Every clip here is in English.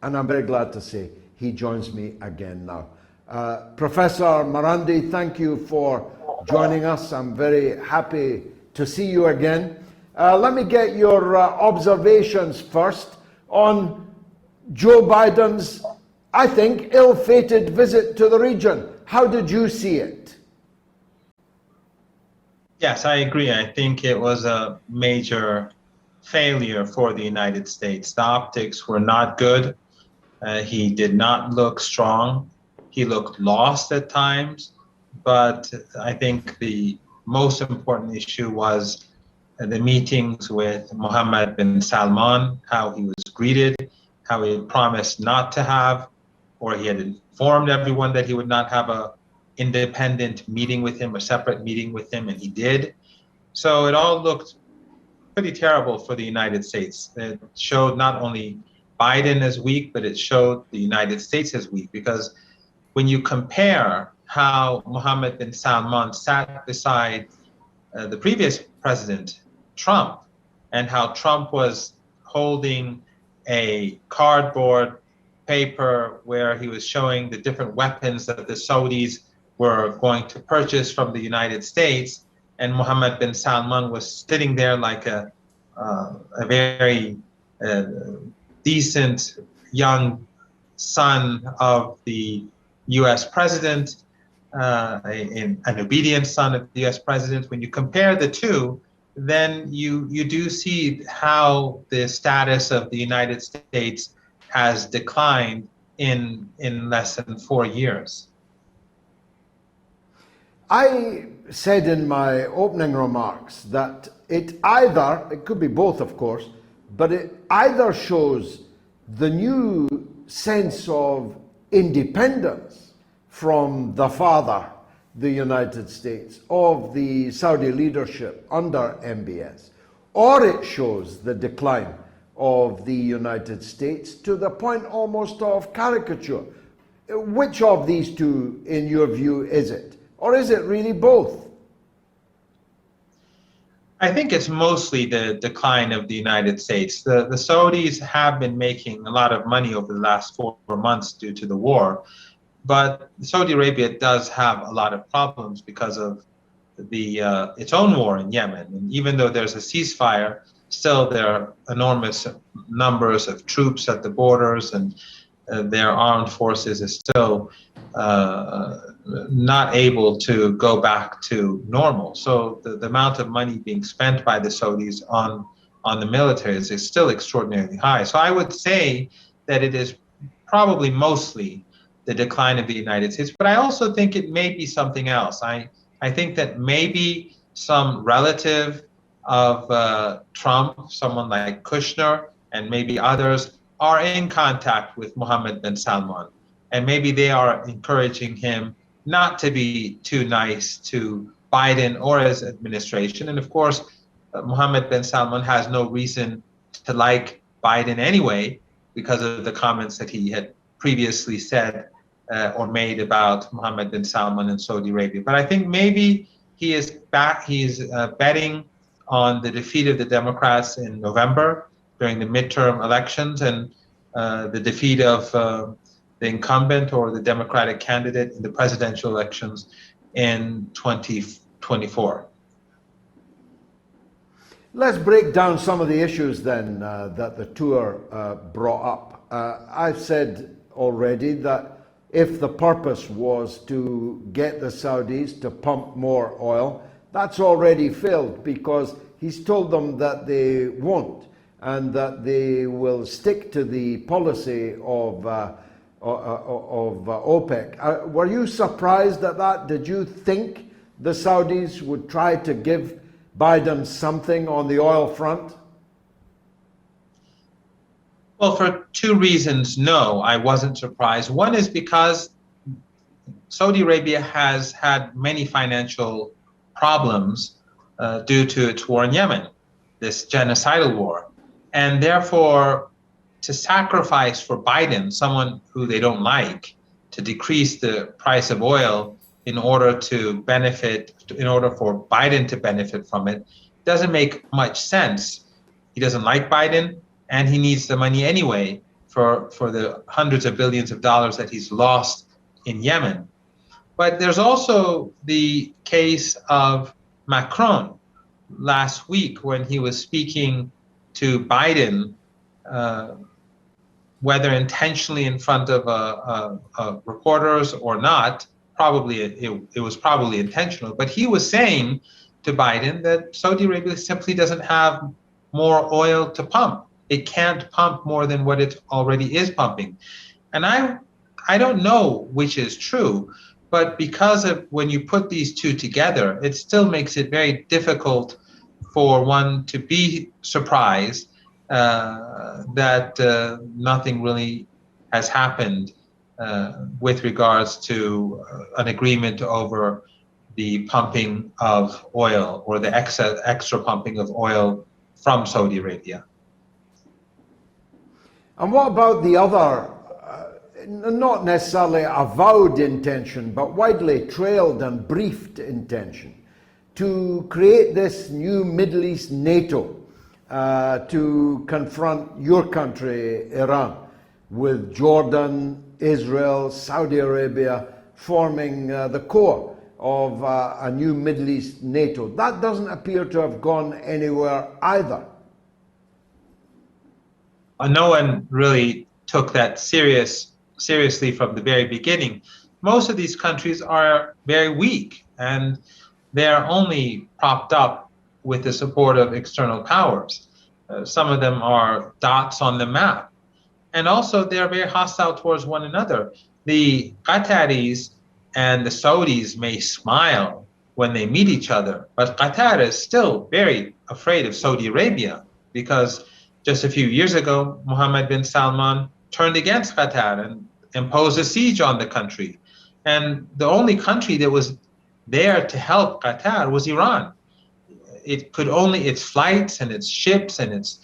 and I'm very glad to say he joins me again now. Professor Marandi, thank you for joining us. I'm very happy to see you again. Let me get your observations first on Joe Biden's, I think, ill-fated visit to the region. How did you see it? Yes, I agree. I think it was a major failure for the United States. The optics were not good. He did not look strong. He looked lost at times. But I think the most important issue was the meetings with Mohammed bin Salman, how he was greeted, how he had promised not to have, or he had informed everyone that he would not have a independent meeting with him, a separate meeting with him, and he did. So it all looked pretty terrible for the United States. It showed not only Biden as weak, but it showed the United States as weak, because when you compare how Mohammed bin Salman sat beside the previous president, Trump, and how Trump was holding a cardboard paper where he was showing the different weapons that the Saudis were going to purchase from the United States, and Mohammed bin Salman was sitting there like a very decent young son of the U.S. president, an obedient son of the U.S. president. When you compare the two, then you do see how the status of the United States has declined in less than 4 years. I said in my opening remarks that it could be both of course, but it either shows the new sense of independence from the father, the United States, of the Saudi leadership under MBS, or it shows the decline of the United States to the point almost of caricature. Which of these two, in your view, is it? Or is it really both? I think it's mostly the decline of the United States. The Saudis have been making a lot of money over the last 4 months due to the war, but Saudi Arabia does have a lot of problems because of its own war in Yemen. And even though there's a ceasefire, still there are enormous numbers of troops at the borders, and their armed forces is still not able to go back to normal. So the amount of money being spent by the Saudis on the military is still extraordinarily high. So I would say that it is probably mostly the decline of the United States, but I also think it may be something else. I think that maybe some relative of Trump, someone like Kushner and maybe others, are in contact with Mohammed bin Salman. And maybe they are encouraging him not to be too nice to Biden or his administration. And of course, Mohammed bin Salman has no reason to like Biden anyway, because of the comments that he had previously said or made about Mohammed bin Salman and Saudi Arabia. But I think maybe he's betting on the defeat of the Democrats in November during the midterm elections, and the defeat of the incumbent or the Democratic candidate in the presidential elections in 2024. Let's break down some of the issues then that the tour brought up. I've said already that if the purpose was to get the Saudis to pump more oil, that's already failed, because he's told them that they won't, and that they will stick to the policy of OPEC. Were you surprised at that? Did you think the Saudis would try to give Biden something on the oil front? Well, for two reasons, no, I wasn't surprised. One is because Saudi Arabia has had many financial problems due to its war in Yemen, this genocidal war. And therefore, to sacrifice for Biden, someone who they don't like, to decrease the price of oil in order for Biden to benefit from it, doesn't make much sense. He doesn't like Biden, and he needs the money anyway for the hundreds of billions of dollars that he's lost in Yemen. But there's also the case of Macron last week when he was speaking to Biden, whether intentionally in front of reporters or not. Probably it was probably intentional, but he was saying to Biden that Saudi Arabia simply doesn't have more oil to pump. It can't pump more than what it already is pumping. And I don't know which is true, but because of when you put these two together, it still makes it very difficult for one to be surprised that nothing really has happened with regards to an agreement over the pumping of oil or the extra pumping of oil from Saudi Arabia. And what about the other, not necessarily avowed intention, but widely trailed and briefed intention to create this new Middle East NATO to confront your country, Iran, with Jordan, Israel, Saudi Arabia forming the core of a new Middle East NATO? That doesn't appear to have gone anywhere either. No one really took that seriously from the very beginning. Most of these countries are very weak, and they're only propped up with the support of external powers. Some of them are dots on the map. And also, they're very hostile towards one another. The Qataris and the Saudis may smile when they meet each other, but Qatar is still very afraid of Saudi Arabia because just a few years ago, Mohammed bin Salman turned against Qatar and imposed a siege on the country. And the only country that was there to help Qatar was Iran. It could only, its flights and its ships and its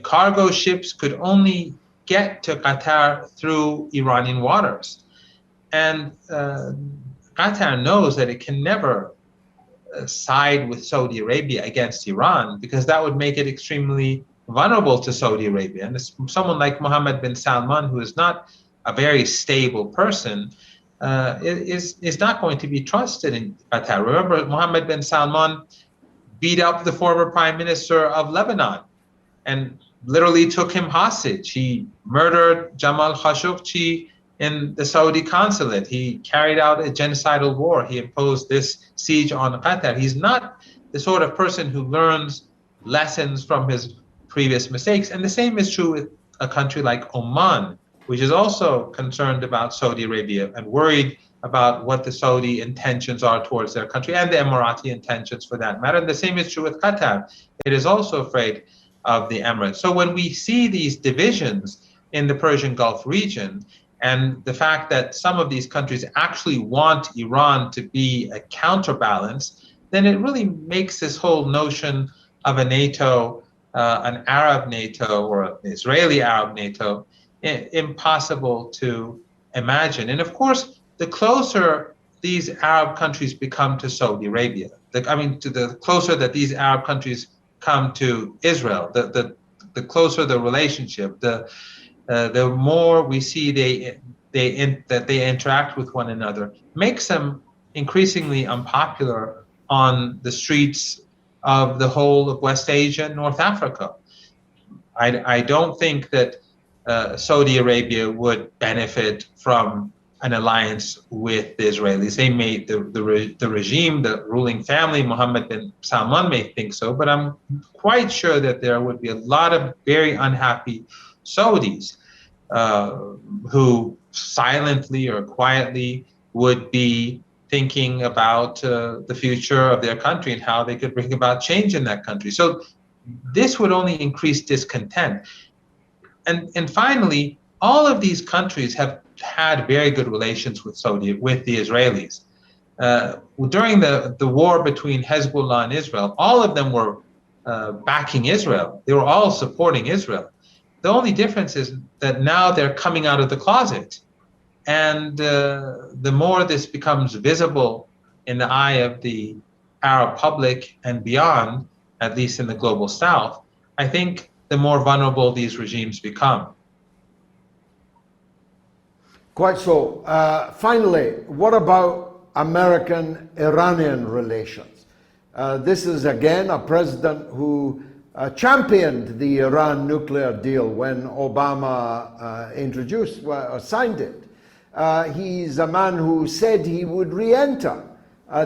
cargo ships could only get to Qatar through Iranian waters. And Qatar knows that it can never side with Saudi Arabia against Iran because that would make it extremely vulnerable to Saudi Arabia. And someone like Mohammed bin Salman, who is not a very stable person, is not going to be trusted in Qatar. Remember, Mohammed bin Salman beat up the former prime minister of Lebanon and literally took him hostage. He murdered Jamal Khashoggi in the Saudi consulate. He carried out a genocidal war. He imposed this siege on Qatar. He's not the sort of person who learns lessons from his previous mistakes. And the same is true with a country like Oman, which is also concerned about Saudi Arabia and worried about what the Saudi intentions are towards their country and the Emirati intentions for that matter. And the same is true with Qatar. It is also afraid of the Emirates. So when we see these divisions in the Persian Gulf region, and the fact that some of these countries actually want Iran to be a counterbalance, then it really makes this whole notion of a NATO, an Arab NATO or an Israeli Arab NATO, impossible to imagine. And of course, the closer these Arab countries become to Saudi Arabia, the closer that these Arab countries come to Israel, the closer the relationship, the more we see that they interact with one another, makes them increasingly unpopular on the streets of the whole of West Asia and North Africa. I don't think that Saudi Arabia would benefit from an alliance with the Israelis. They may, the regime, the ruling family, Mohammed bin Salman may think so, but I'm quite sure that there would be a lot of very unhappy Saudis who silently or quietly would be thinking about the future of their country and how they could bring about change in that country. So this would only increase discontent. And finally, all of these countries have had very good relations with the Israelis. During the war between Hezbollah and Israel, all of them were backing Israel. They were all supporting Israel. The only difference is that now they're coming out of the closet. And the more this becomes visible in the eye of the Arab public and beyond, at least in the global South, I think the more vulnerable these regimes become. Quite so. Finally, what about American-Iranian relations? This is again a president who championed the Iran nuclear deal when Obama signed it. He's a man who said he would re-enter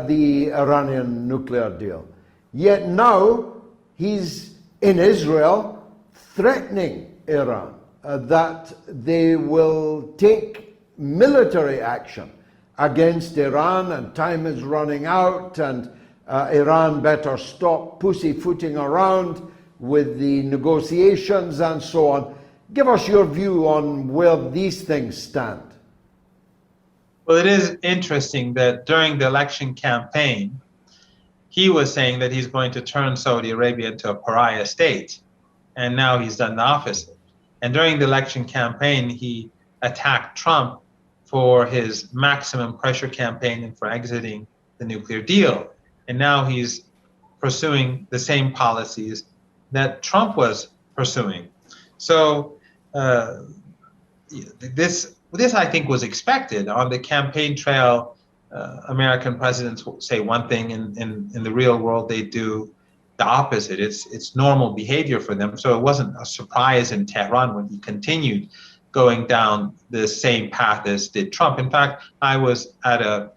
the Iranian nuclear deal. Yet now he's in Israel threatening Iran that they will take military action against Iran, and time is running out, and Iran better stop pussyfooting around with the negotiations and so on. Give us your view on where these things stand. Well, it is interesting that during the election campaign, he was saying that he's going to turn Saudi Arabia into a pariah state, and now he's done the opposite. And during the election campaign, he attacked Trump for his maximum pressure campaign and for exiting the nuclear deal. And now he's pursuing the same policies that Trump was pursuing. So this I think was expected. On the campaign trail, American presidents will say one thing, and in the real world they do the opposite. It's normal behavior for them. So it wasn't a surprise in Tehran when he continued going down the same path as did Trump. In fact, I was at an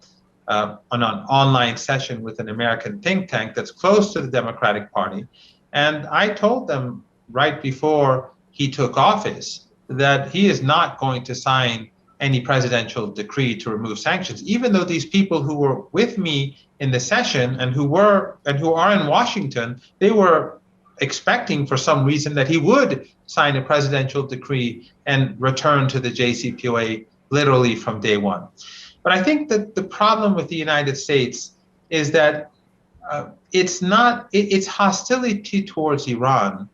online session with an American think tank that's close to the Democratic Party, and I told them right before he took office that he is not going to sign any presidential decree to remove sanctions, even though these people who were with me in the session and who are in Washington, they were expecting for some reason that he would sign a presidential decree and return to the JCPOA literally from day one. But I think that the problem with the United States is that its hostility towards Iran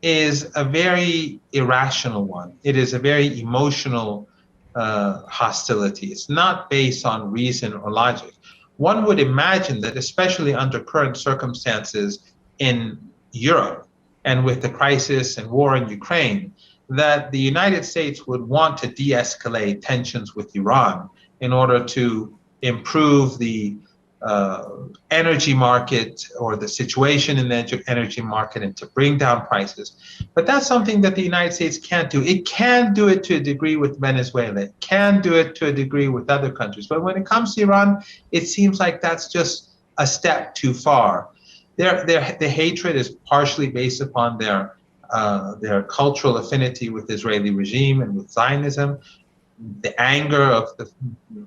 is a very irrational one. It is a very emotional hostility. It's not based on reason or logic. One would imagine that, especially under current circumstances in Europe and with the crisis and war in Ukraine, that the United States would want to de-escalate tensions with Iran in order to improve the energy market or the situation in the energy market and to bring down prices. But that's something that the United States can't do. It can do it to a degree with Venezuela. It can do it to a degree with other countries. But when it comes to Iran, it seems like that's just a step too far. The hatred is partially based upon their cultural affinity with the Israeli regime and with Zionism. The anger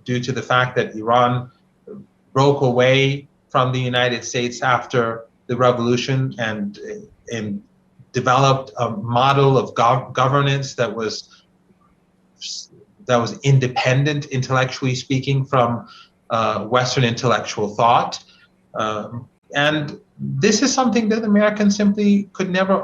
due to the fact that Iran broke away from the United States after the revolution and developed a model of governance that was independent, intellectually speaking, from Western intellectual thought. And this is something that Americans simply could never,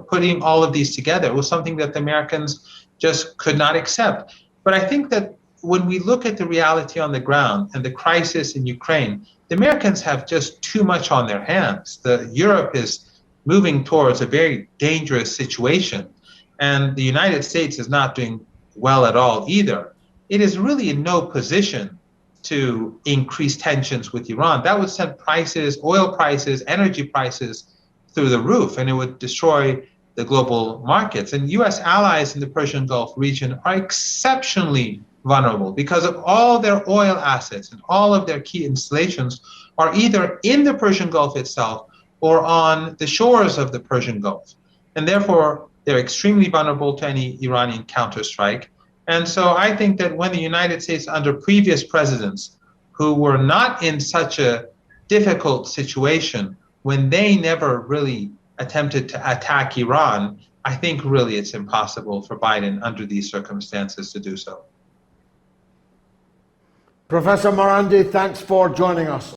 putting all of these together, it was something that the Americans just could not accept. But I think that when we look at the reality on the ground and the crisis in Ukraine, the Americans have just too much on their hands. Europe is moving towards a very dangerous situation, and the United States is not doing well at all either. It is really in no position to increase tensions with Iran. That would send prices, oil prices, energy prices through the roof, and it would destroy the global markets. And US allies in the Persian Gulf region are exceptionally vulnerable because of all their oil assets and all of their key installations are either in the Persian Gulf itself or on the shores of the Persian Gulf. And therefore, they're extremely vulnerable to any Iranian counterstrike. And so I think that when the United States, under previous presidents who were not in such a difficult situation, when they never really attempted to attack Iran, I think really it's impossible for Biden under these circumstances to do so. Professor Morandi, thanks for joining us